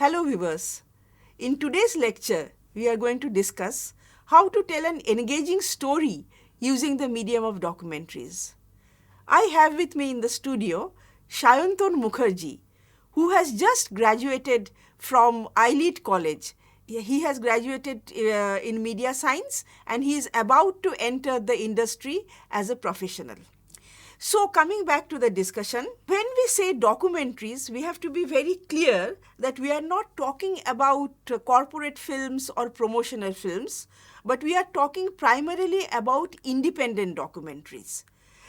Hello viewers. In today's lecture, we are going to discuss how to tell an engaging story using the medium of documentaries. I have with me in the studio Sayantan Mukherjee, who has just graduated from ILIT College. He has graduated in media science and he is about to enter the industry as a professional. So coming back to the discussion, when we say documentaries, we have to be very clear that we are not talking about corporate films or promotional films, but we are talking primarily about independent documentaries.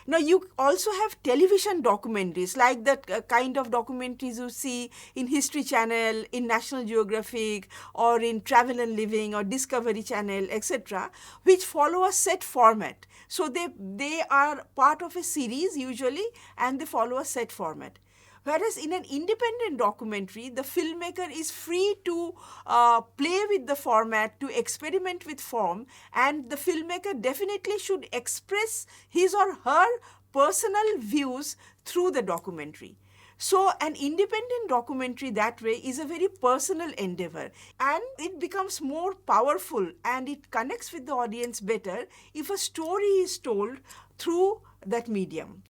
Now, you also have television documentaries like the kind of documentaries you see in History Channel, in National Geographic, or in Travel and Living or Discovery Channel, etc., which follow a set format. So they are part of a series usually and they follow a set format. Whereas in an independent documentary, the filmmaker is free to play with the format, to experiment with form, and the filmmaker definitely should express his or her personal views through the documentary. So an independent documentary that way is a very personal endeavor, and it becomes more powerful and it connects with the audience better if a story is told through that medium.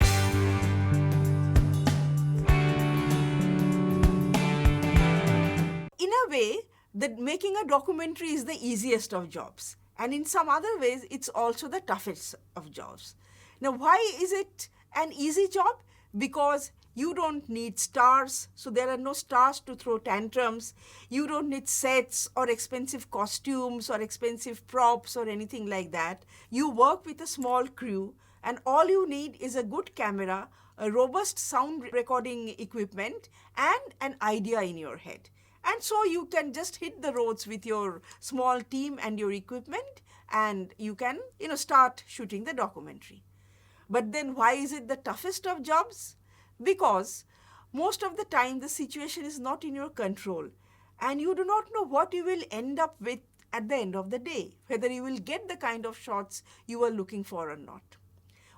In a way, making a documentary is the easiest of jobs, and in some other ways, it's also the toughest of jobs. Now, why is it an easy job? Because you don't need stars, so there are no stars to throw tantrums. You don't need sets or expensive costumes or expensive props or anything like that. You work with a small crew, and all you need is a good camera, a robust sound recording equipment, and an idea in your head. And so you can just hit the roads with your small team and your equipment, and you can, start shooting the documentary. But then why is it the toughest of jobs? Because most of the time the situation is not in your control, and you do not know what you will end up with at the end of the day, whether you will get the kind of shots you are looking for or not.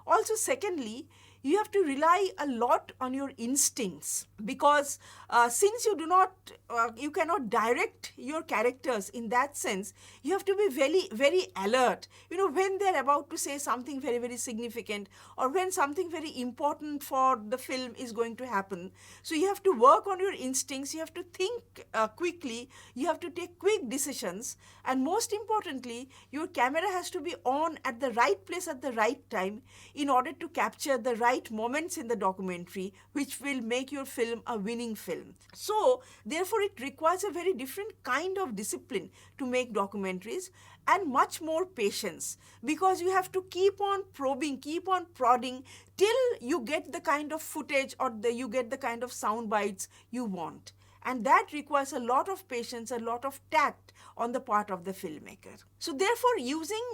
Also, secondly, you have to rely a lot on your instincts, because since you cannot direct your characters in that sense, you have to be very, very alert, when they're about to say something very, very significant or when something very important for the film is going to happen. So you have to work on your instincts, you have to think quickly, you have to take quick decisions, and most importantly, your camera has to be on at the right place at the right time in order to capture the right moments in the documentary, which will make your film a winning film. So, therefore, it requires a very different kind of discipline to make documentaries and much more patience, because you have to keep on probing, keep on prodding till you get the kind of footage or you get the kind of sound bites you want. And that requires a lot of patience, a lot of tact on the part of the filmmaker. So therefore,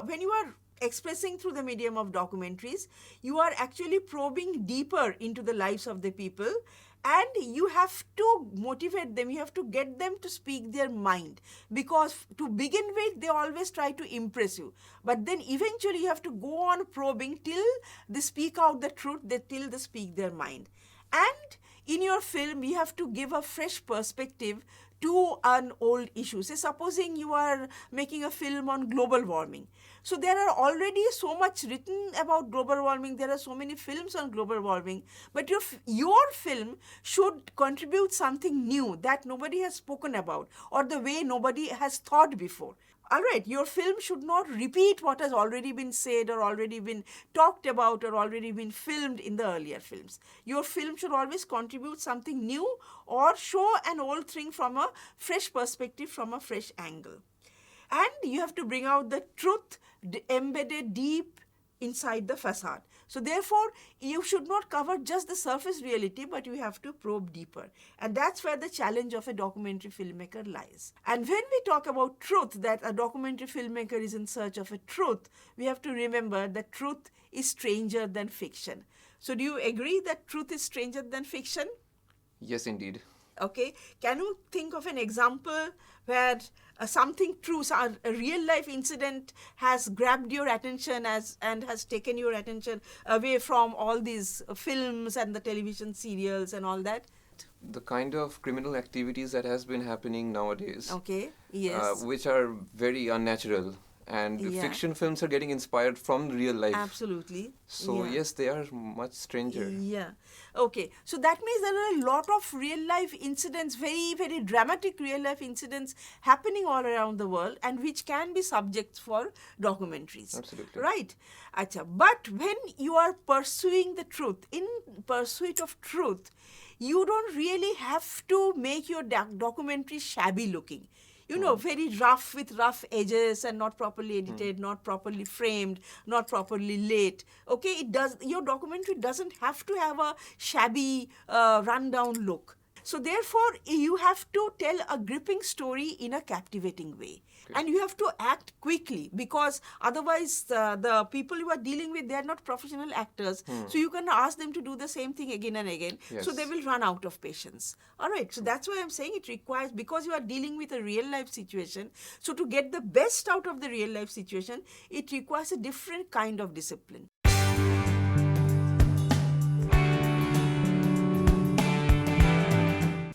when you are expressing through the medium of documentaries, you are actually probing deeper into the lives of the people, and you have to motivate them, you have to get them to speak their mind, because to begin with, they always try to impress you. But then eventually you have to go on probing till they speak out the truth, till they speak their mind. And in your film, you have to give a fresh perspective to an old issue. Say, supposing you are making a film on global warming. So there are already so much written about global warming, there are so many films on global warming, but your film should contribute something new that nobody has spoken about or the way nobody has thought before. All right, your film should not repeat what has already been said or already been talked about or already been filmed in the earlier films. Your film should always contribute something new or show an old thing from a fresh perspective, from a fresh angle. And you have to bring out the truth embedded deep inside the facade. So therefore, you should not cover just the surface reality, but you have to probe deeper. And that's where the challenge of a documentary filmmaker lies. And when we talk about truth, that a documentary filmmaker is in search of a truth, we have to remember that truth is stranger than fiction. So do you agree that truth is stranger than fiction? Yes, indeed. Okay, can you think of an example where something true, a real life incident has grabbed your attention and has taken your attention away from all these films and the television serials and all that? The kind of criminal activities that has been happening nowadays, Okay, yes. which are very unnatural, and Yeah. fiction films are getting inspired from real life. Absolutely. So Yeah. yes, they are much stranger. Yeah. Okay. So that means there are a lot of real life incidents, very, very dramatic real life incidents happening all around the world, and which can be subjects for documentaries. Absolutely. Right. Acha. But when you are pursuing the truth, in pursuit of truth, you don't really have to make your documentary shabby looking. Very rough with rough edges and not properly edited, not properly framed, not properly lit. Okay, your documentary doesn't have to have a shabby, rundown look. So therefore, you have to tell a gripping story in a captivating way. Okay. And you have to act quickly, because otherwise the people you are dealing with, they are not professional actors. So you can ask them to do the same thing again and again. Yes. So they will run out of patience. All right. So that's why I'm saying it requires, because you are dealing with a real life situation. So to get the best out of the real life situation, it requires a different kind of discipline.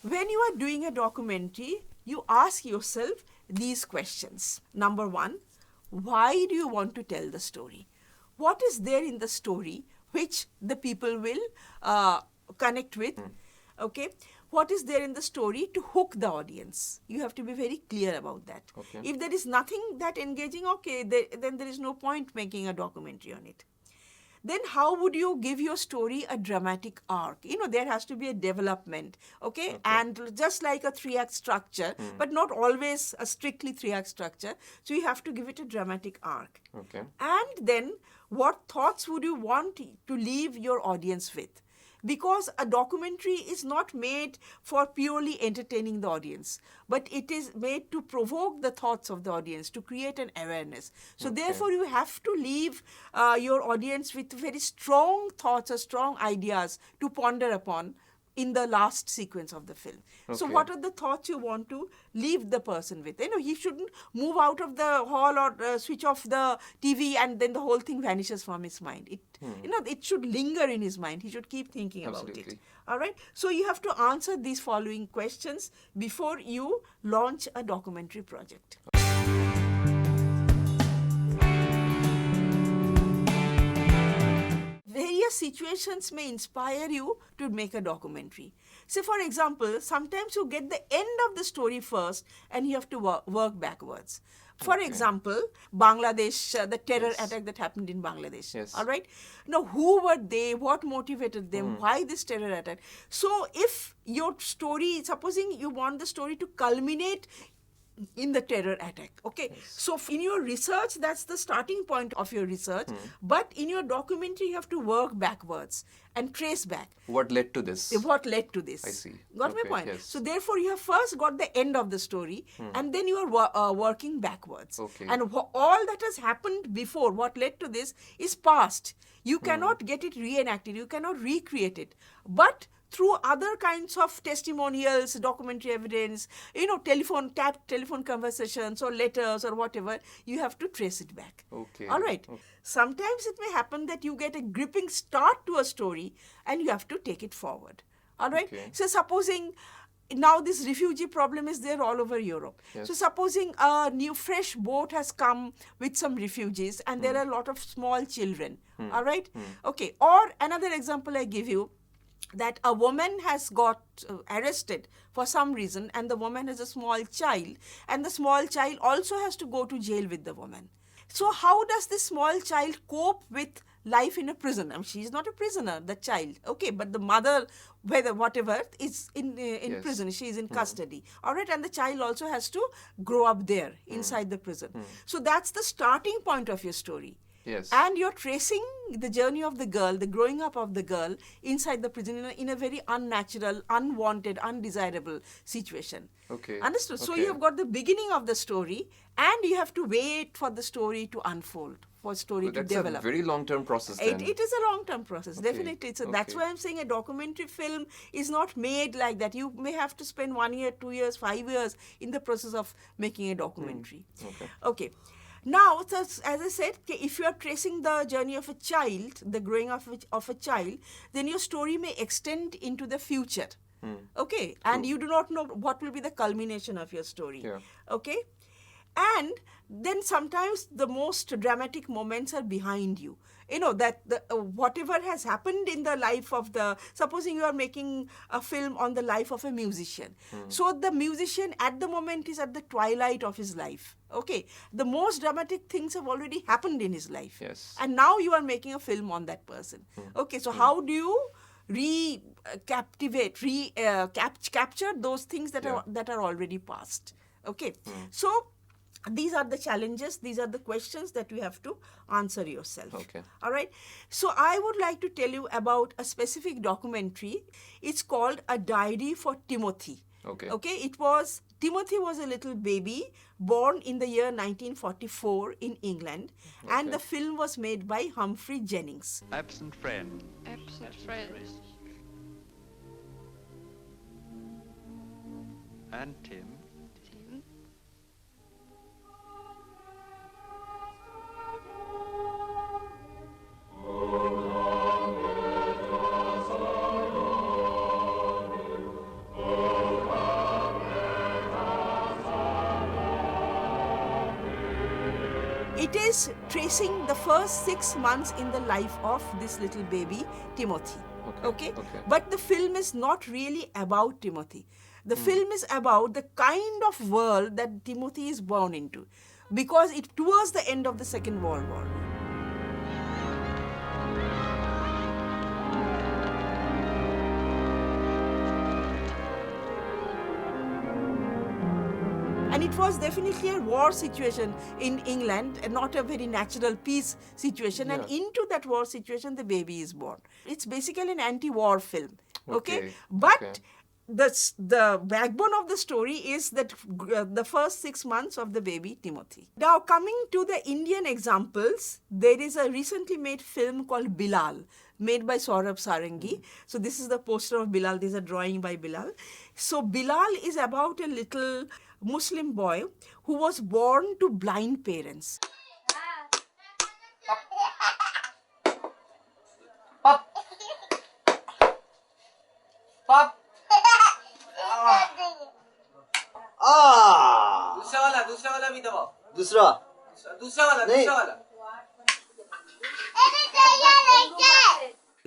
When you are doing a documentary, you ask yourself these questions. Number one, why do you want to tell the story? What is there in the story which the people will connect with? Okay. What is there in the story to hook the audience? You have to be very clear about that. Okay. If there is nothing that engaging, okay, then there is no point making a documentary on it. Then how would you give your story a dramatic arc? There has to be a development, okay? And just like a 3-act structure, but not always a strictly 3-act structure. So you have to give it a dramatic arc. Okay. And then what thoughts would you want to leave your audience with? Because a documentary is not made for purely entertaining the audience, but it is made to provoke the thoughts of the audience, to create an awareness. So therefore, you have to leave your audience with very strong thoughts or strong ideas to ponder upon in the last sequence of the film. So Okay. what are the thoughts you want to leave the person with? He shouldn't move out of the hall or switch off the TV and then the whole thing vanishes from his mind. It should linger in his mind. He should keep thinking about it. Absolutely. All right. So you have to answer these following questions before you launch a documentary project. Various situations may inspire you to make a documentary. Say, for example, sometimes you get the end of the story first and you have to work backwards. For example, Bangladesh, the terror attack that happened in Bangladesh. Yes. All right. Now, who were they? What motivated them? Why this terror attack? So, if your story, supposing you want the story to culminate in the terror attack, okay? So in your research, that's the starting point of your research. But in your documentary, you have to work backwards and trace back. What led to this? What led to this? I see. Got Okay, my point? yes. So therefore, you have first got the end of the story, and then you are working backwards. Okay. And all that has happened before, what led to this, is past. You cannot get it reenacted. You cannot recreate it. But through other kinds of testimonials, documentary evidence, telephone conversations or letters or whatever, you have to trace it back. Okay. All right. Okay. Sometimes it may happen that you get a gripping start to a story and you have to take it forward. All right. Okay. So supposing now this refugee problem is there all over Europe. Yes. So supposing a new fresh boat has come with some refugees and there are a lot of small children. All right. Okay. Or another example I give you, that a woman has got arrested for some reason and the woman has a small child and the small child also has to go to jail with the woman. So how does this small child cope with life in a prison? I mean, she's not a prisoner, the child, okay, but the mother, whatever, is in Yes. prison, she is in custody. All right, and the child also has to grow up there inside the prison. So that's the starting point of your story. Yes. And you're tracing the journey of the girl, the growing up of the girl inside the prison in a very unnatural, unwanted, undesirable situation. Okay. Understood? So Okay. you have got the beginning of the story and you have to wait for the story to unfold, for story to That's develop. a very long-term process then. It is a long-term process, Okay, definitely. So that's okay. why I'm saying a documentary film is not made like that. You may have to spend 1 year, 2 years, 5 years in the process of making a documentary. Okay. Okay. Now, so as I said, if you are tracing the journey of a child, the growing up of a child, then your story may extend into the future. Okay, and you do not know what will be the culmination of your story. Yeah. Okay, and then sometimes the most dramatic moments are behind you. You know that whatever has happened in the life of supposing you are making a film on the life of a musician. So the musician at the moment is at the twilight of his life. Okay, the most dramatic things have already happened in his life. Yes. And now you are making a film on that person. Okay, so how do you capture those things that are already past? Okay, so these are the challenges, these are the questions that you have to answer yourself. Okay. All right. So I would like to tell you about a specific documentary. It's called A Diary for Timothy. Okay. Okay. Timothy was a little baby born in the year 1944 in England, and the film was made by Humphrey Jennings. Absent friend. Absent friend. And Tim. It is tracing the first 6 months in the life of this little baby, Timothy. Okay? But the film is not really about Timothy. The film is about the kind of world that Timothy is born into, because it towards the end of the Second World War. And it was definitely a war situation in England, and not a very natural peace situation. And into that war situation, the baby is born. It's basically an anti-war film. Okay? But the backbone of the story is that the first 6 months of the baby Timothy. Now, coming to the Indian examples, there is a recently made film called Bilal, made by Saurabh Sarangi. So this is the poster of Bilal. This is a drawing by Bilal. So Bilal is about a little Muslim boy who was born to blind parents. Pop. Pop. दूसरा वाला भी दबाओ. दूसरा वाला.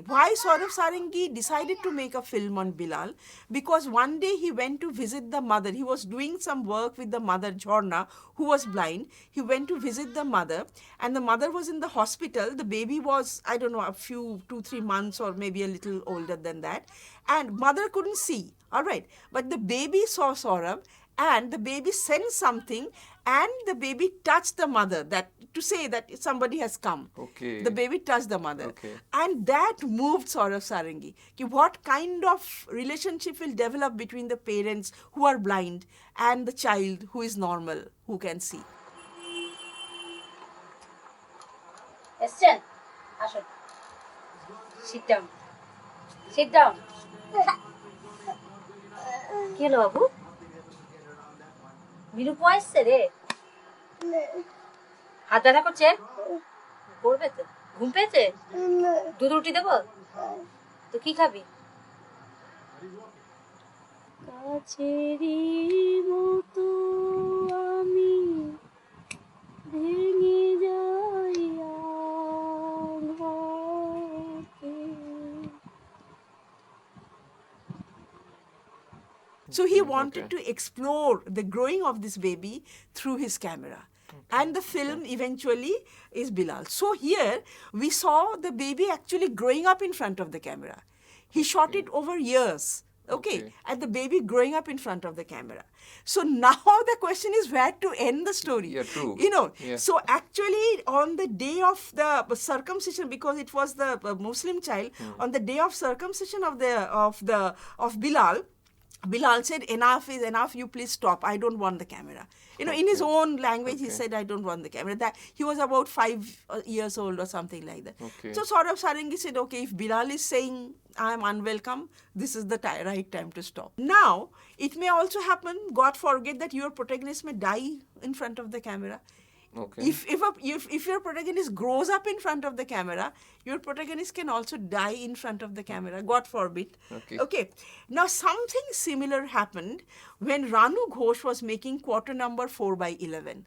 Why Saurabh Sarangi decided to make a film on Bilal? Because one day he went to visit the mother. He was doing some work with the mother, Jorna, who was blind. He went to visit the mother, and the mother was in the hospital. The baby was, I don't know, 2-3 months or maybe a little older than that. And mother couldn't see, all right. But the baby saw Saurabh, and the baby sensed something, and the baby touched the mother, that to say that somebody has come. Okay. The baby touched the mother. Okay. And that moved Saurabh Sarangi. What kind of relationship will develop between the parents who are blind and the child who is normal, who can see? Question. Asho. Sit down. Sit down. কি হলো বাবু? মিনু পয়সে রে। হাত ব্যথা করছে? করবে তো। ঘুম পেয়েছে? দুধ রুটি দেবো? তো কি খাবি? কাছেরই মতো আমি ভেঙে যাই আঘাতে। So he wanted to explore the growing of this baby through his camera. And the film eventually is Bilal. So here we saw the baby actually growing up in front of the camera. He shot it over years. Okay. And the baby growing up in front of the camera. So now the question is where to end the story. Yeah, true. You know, Yeah. so actually on the day of the circumcision, because it was the Muslim child, on the day of circumcision of Bilal said, enough is enough, you please stop, I don't want the camera. You know, in his own language, he said, I don't want the camera. That he was about 5 years old or something like that. Okay. So Saurabh Sarangi said, okay, if Bilal is saying I am unwelcome, this is the right time to stop. Now, it may also happen, God forbid, that your protagonist may die in front of the camera. Okay. If your protagonist grows up in front of the camera, your protagonist can also die in front of the camera, God forbid. Okay. Now something similar happened when Ranu Ghosh was making quarter number 4 by 11.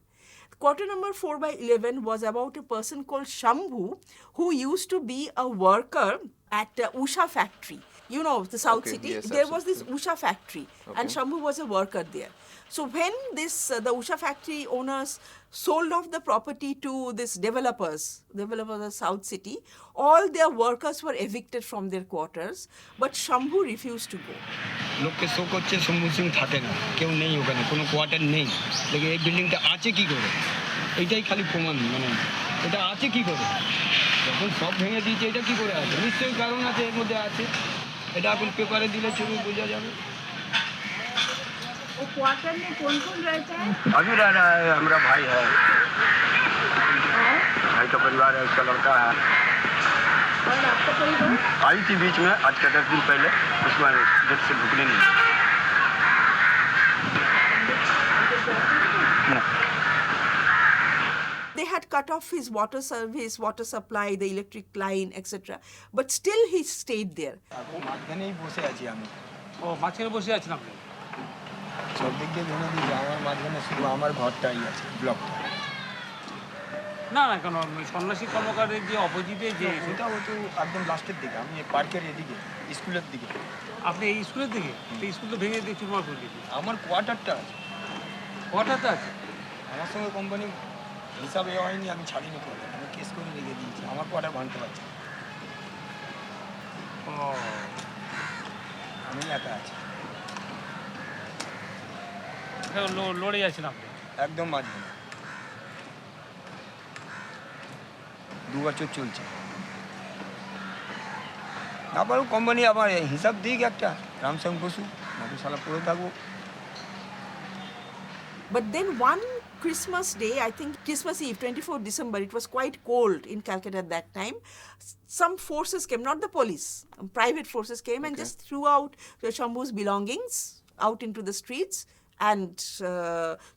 Quarter number 4 by 11 was about a person called Shambhu, who used to be a worker at Usha factory. You know, the South Okay, City. yes, There was this absolutely. Usha factory, and Okay. Shambhu was a worker there. So when the Usha factory owners sold off the property to this developers of South City, all their workers were evicted from their quarters, but Shambhu refused to go. লোককে show করছে শম্ভু সিং থাকে না, কেউ নেই ওখানে, কোনো quarter নেই, দেখে এই বিল্ডিংটা আছে কি করে, এইটাই খালি প্রমাণ, মানে এটা আছে কি করে, যখন সব ভেঙে দিয়েছে এটা কি করে আছে, নিশ্চয়ই কারণ আছে, এর মধ্যে আছে, এটা এখন পেপারে দিলে ছবি বোঝা যাবে। वो क्वार्टर में कौन कौन रहता है? अभी रह रहा है, हमारा भाई है, भाई का परिवार है, उसका लड़का है, और आपका परिवार? आई थी बीच में आज का 10 दिन पहले, उसमें जब से भुगने नहीं। They had cut off his water service, water supply, the electric line, etc. But still he stayed there. মাঝখানেই বসে আছি আমি, ও মাঝখানে বসে আছেন আপনি? সব দিক দিয়ে ভেঙে দিয়েছে, আমার মাঝখানে শুধু আমার ঘরটাই আছে, ব্লকটা। না না, কেন সন্ন্যাসী কর্মকারের যে অপোজিটে যে ওটা তো একদম লাস্টের দিকে, আমি পার্কের এদিকে, স্কুলের দিকে। আপনি এই স্কুলের দিকে, তো স্কুল তো ভেঙে দিয়ে চুরমার করে দিয়েছে। আমার কোয়ার্টারটা আছে, হঠাৎ আছে আমার সঙ্গে কোম্পানি হিসাব এ হয়নি, আমি ছাড়িনি করে, আমি কেস করে রেখে দিয়েছি, আমার কোয়ার্টার ভাঙতে পারছি না। ও, আমি একা আছি, লড়ে আছেন আপনি? একদম মাঝখানে, 2 বছর চলছে। তারপরেও কোম্পানি আমার হিসাব দিক একটা, রামসং বসু, আমি শালা পড়ে থাকবো। But then one Christmas day, I think Christmas Eve, 24th December, it was quite cold in Calcutta at that time. Some forces came, not the police, private forces came and just threw out Shambhu's belongings out into the streets, and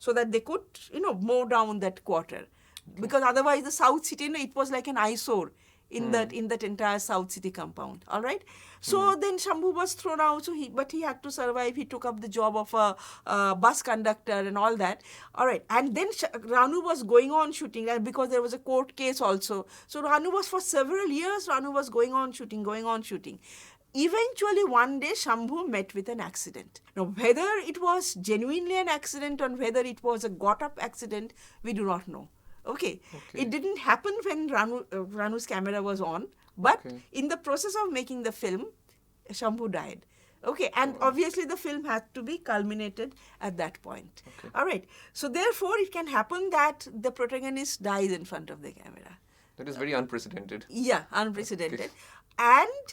so that they could, mow down that quarter. Because otherwise the South City, it was like an eyesore in that entire South City compound. All right. So then Shambhu was thrown out. But he had to survive. He took up the job of a bus conductor and all that. All right. And then Ranu was going on shooting, and because there was a court case also. So Ranu was for several years. Ranu was going on shooting. Eventually, one day, Shambhu met with an accident. Now, whether it was genuinely an accident or whether it was a got-up accident, we do not know. Okay. It didn't happen when Ranu's camera was on, but in the process of making the film, Shambhu died. Okay, and obviously the film had to be culminated at that point. All right. So therefore, it can happen that the protagonist dies in front of the camera. That is very unprecedented. Yeah, unprecedented. And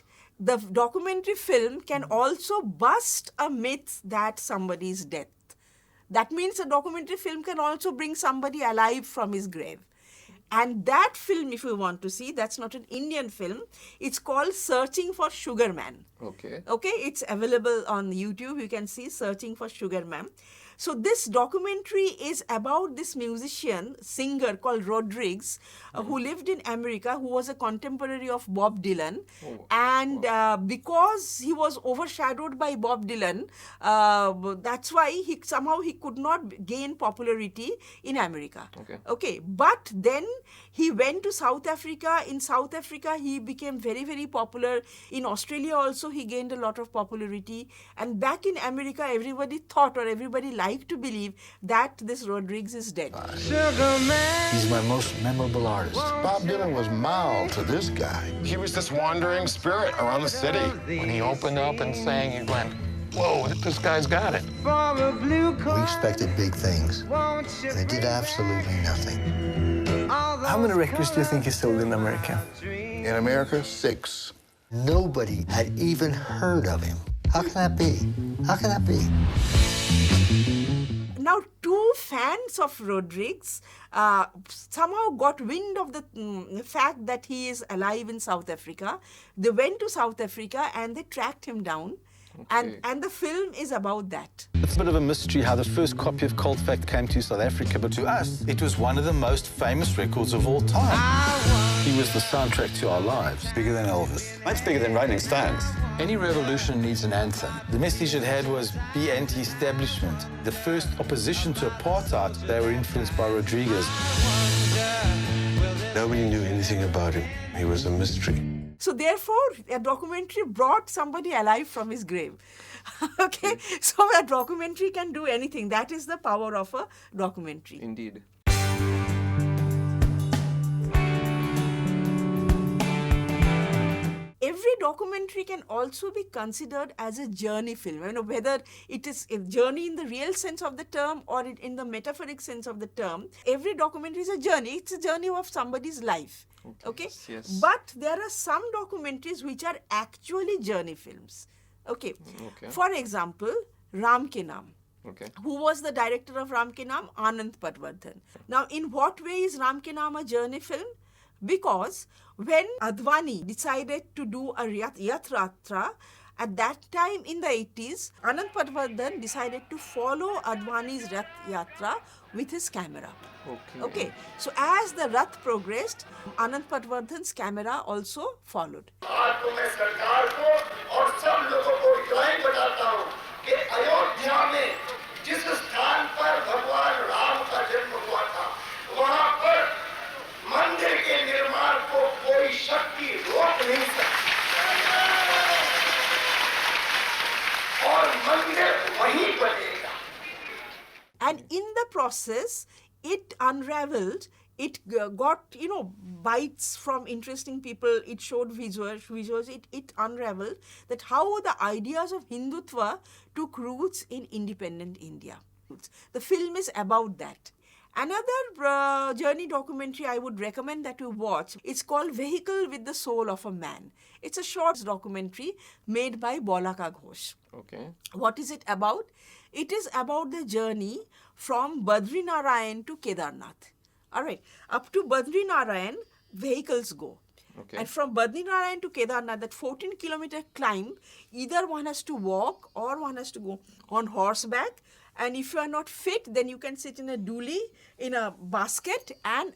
the documentary film can also bust a myth that somebody's death. That means a documentary film can also bring somebody alive from his grave. And that film, if you want to see, that's not an Indian film. It's called Searching for Sugar Man. Okay. Okay, it's available on YouTube. You can see Searching for Sugar Man. So this documentary is about this musician, singer called Rodriguez, who lived in America, who was a contemporary of Bob Dylan. And because he was overshadowed by Bob Dylan, that's why he could not gain popularity in America. Okay. But then he went to South Africa. In South Africa, he became very, very popular. In Australia also, he gained a lot of popularity. And back in America, everybody thought, or everybody liked to believe, that this Rodriguez is dead. He's my most memorable artist. Bob Dylan was mild to this guy. He was this wandering spirit around the city. When he opened up and sang, you went, whoa, this guy's got it. We expected big things, and it did absolutely nothing. How many records do you think he sold in America? In America, 6. Nobody had even heard of him. How can that be? How can that be? Now, two fans of Rodriguez somehow got wind of the fact that he is alive in South Africa. They went to South Africa and they tracked him down And the film is about that. It's a bit of a mystery how the first copy of Cold Fact came to South Africa, but to us, it was one of the most famous records of all time. He was the soundtrack to our lives. Bigger than Elvis. Much bigger than Rolling Stones. Any revolution needs an anthem. The message it had was be anti-establishment. The first opposition to apartheid, they were influenced by Rodriguez. Nobody knew anything about him. He was a mystery. So therefore, a documentary brought somebody alive from his grave. Okay, so a documentary can do anything. That is the power of a documentary. Indeed. Every documentary can also be considered as a journey film. Whether it is a journey in the real sense of the term or in the metaphoric sense of the term, every documentary is a journey. It's a journey of somebody's life. Okay? Yes. But there are some documentaries which are actually journey films. Okay. For example, Ram Ke Naam. Okay. Who was the director of Ram Ke Naam? Anand Patwardhan. Now, in what way is Ram Ke Naam a journey film? Because when Advani decided to do a Yatra, at that time in the 80s, Anand Patwardhan decided to follow Advani's Rath Yatra with his camera. Okay. So as the Rath progressed, Anand Patwardhan's camera also followed. And in the process, it unraveled, it got, bites from interesting people, it showed visuals, it unraveled that how the ideas of Hindutva took roots in independent India. The film is about that. Another journey documentary I would recommend that you watch, it's called Vehicle with the Soul of a Man. It's a short documentary made by Bolaka Ghosh. Okay. What is it about? It is about the journey from Badrinarayan to Kedarnath. All right. Up to Badrinarayan, vehicles go. Okay. And from Badrinarayan to Kedarnath, that 14-kilometer climb, either one has to walk or one has to go on horseback. And if you are not fit, then you can sit in a dually, in a basket, and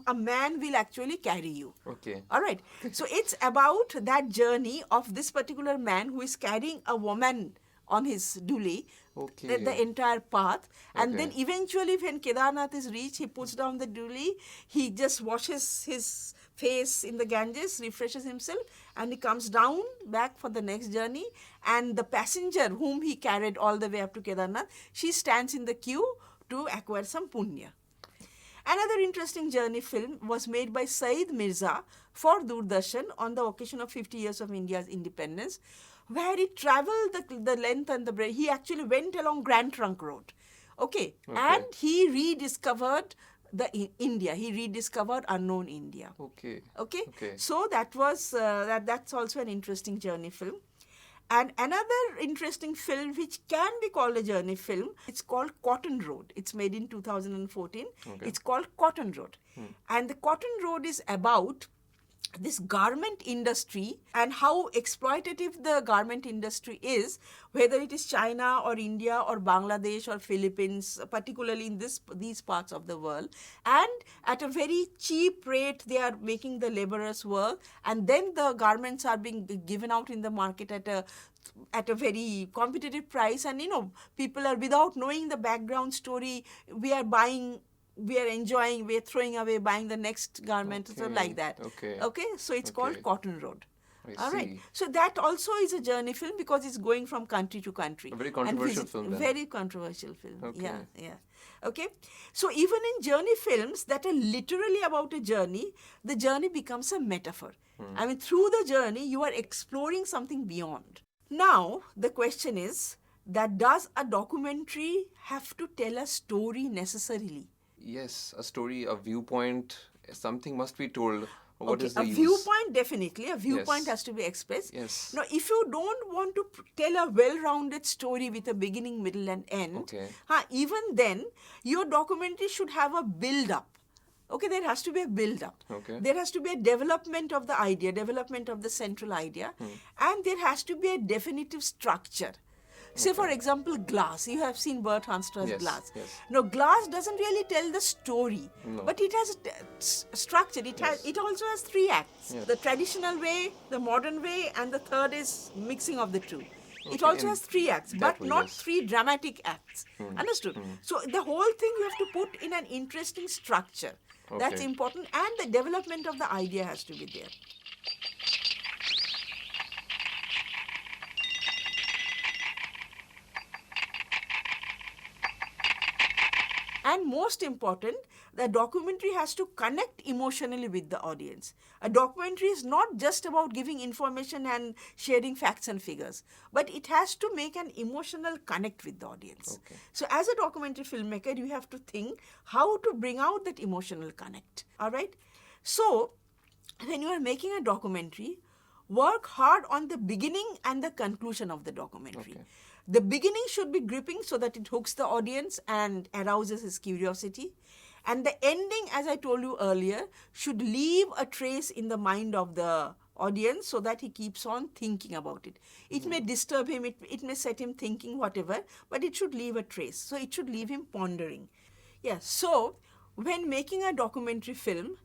a man will actually carry you. Okay. All right. So it's about that journey of this particular man who is carrying a woman on his dually, the entire path. And then eventually when Kedarnath is reached, he puts down the dually, he just washes his face in the Ganges, refreshes himself, and he comes down back for the next journey. And the passenger whom he carried all the way up to Kedarnath, she stands in the queue to acquire some punya. Another interesting journey film was made by Saeed Mirza for Doordarshan on the occasion of 50 years of India's independence, where he traveled the length and the breadth. He actually went along Grand Trunk Road. Okay. And he rediscovered India. He rediscovered unknown India. Okay. So that was that's also an interesting journey film. And another interesting film which can be called a journey film, it's called Cotton Road. It's made in 2014. It's called Cotton Road. And the Cotton Road is about this garment industry and how exploitative the garment industry is, whether it is China or India or Bangladesh or Philippines, particularly in these parts of the world. And at a very cheap rate, they are making the laborers work, and then the garments are being given out in the market at a very competitive price. And people are, without knowing the background story, we are buying, we are enjoying, we are throwing away, buying the next garment, so like that. So it's called Cotton Road. All right. So that also is a journey film because it's going from country to country. A very controversial film. Very controversial film. Yeah. Okay. So even in journey films that are literally about a journey, the journey becomes a metaphor. I mean, through the journey, you are exploring something beyond. Now, the question is that does a documentary have to tell a story necessarily? Yes, a story, a viewpoint, something must be told. What is the use? Viewpoint, definitely. A viewpoint has to be expressed. Yes. Now, if you don't want to tell a well-rounded story with a beginning, middle and end, even then, your documentary should have a build-up. Okay, there has to be a build-up. Okay. There has to be a development of the idea, development of the central idea, and there has to be a definitive structure. Say, for example, Glass. You have seen Bert Hanstra's Yes, Glass. yes. Now, Glass doesn't really tell the story, No. but it has a structure. It also has 3 acts. Yes. The traditional way, the modern way, and the third is mixing of the two. It Okay, also in has 3 acts, that but way, not yes. 3 dramatic acts. Understood? So the whole thing you have to put in an interesting structure. That's Okay. important, and the development of the idea has to be there. And most important, the documentary has to connect emotionally with the audience. A documentary is not just about giving information and sharing facts and figures, but it has to make an emotional connect with the audience. Okay. So as a documentary filmmaker, you have to think how to bring out that emotional connect. All right? So when you are making a documentary, work hard on the beginning and the conclusion of the documentary. Okay. The beginning should be gripping so that it hooks the audience and arouses his curiosity. And the ending, as I told you earlier, should leave a trace in the mind of the audience so that he keeps on thinking about it. It may disturb him, it may set him thinking, whatever, but it should leave a trace. So it should leave him pondering. Yeah, so when making a documentary film,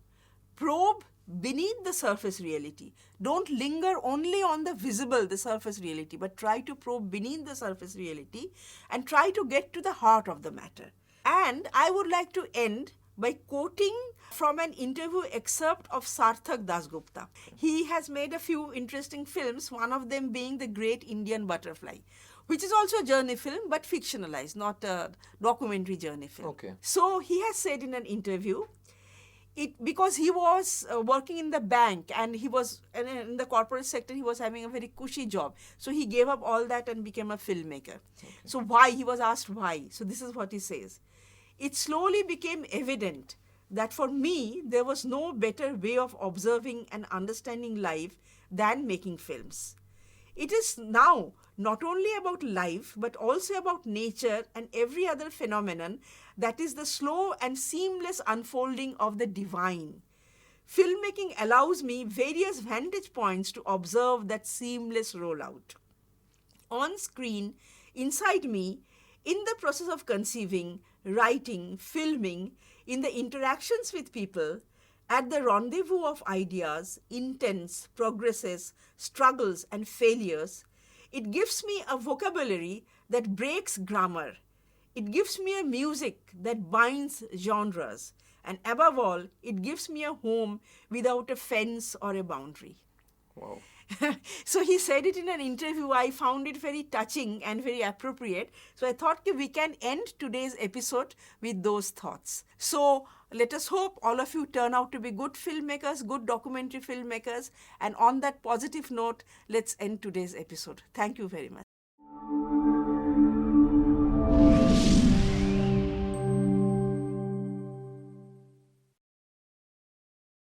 probe beneath the surface reality. Don't linger only on the visible, the surface reality, but try to probe beneath the surface reality and try to get to the heart of the matter. And I would like to end by quoting from an interview excerpt of Sarthak Dasgupta. He has made a few interesting films, one of them being The Great Indian Butterfly, which is also a journey film but fictionalized, not a documentary journey film. Okay. So he has said in an interview, because he was working in the bank and he was in the corporate sector, he was having a very cushy job. So he gave up all that and became a filmmaker. Okay. So why? He was asked why. So this is what he says. It slowly became evident that for me, there was no better way of observing and understanding life than making films. It is now not only about life, but also about nature and every other phenomenon that is the slow and seamless unfolding of the divine. Filmmaking allows me various vantage points to observe that seamless rollout. On screen, inside me, in the process of conceiving, writing, filming, in the interactions with people, at the rendezvous of ideas, intents, progresses, struggles, and failures, it gives me a vocabulary that breaks grammar. It gives me a music that binds genres. And above all, it gives me a home without a fence or a boundary. Wow. So he said it in an interview. I found it very touching and very appropriate. So I thought we can end today's episode with those thoughts. So let us hope all of you turn out to be good filmmakers, good documentary filmmakers. And on that positive note, let's end today's episode. Thank you very much.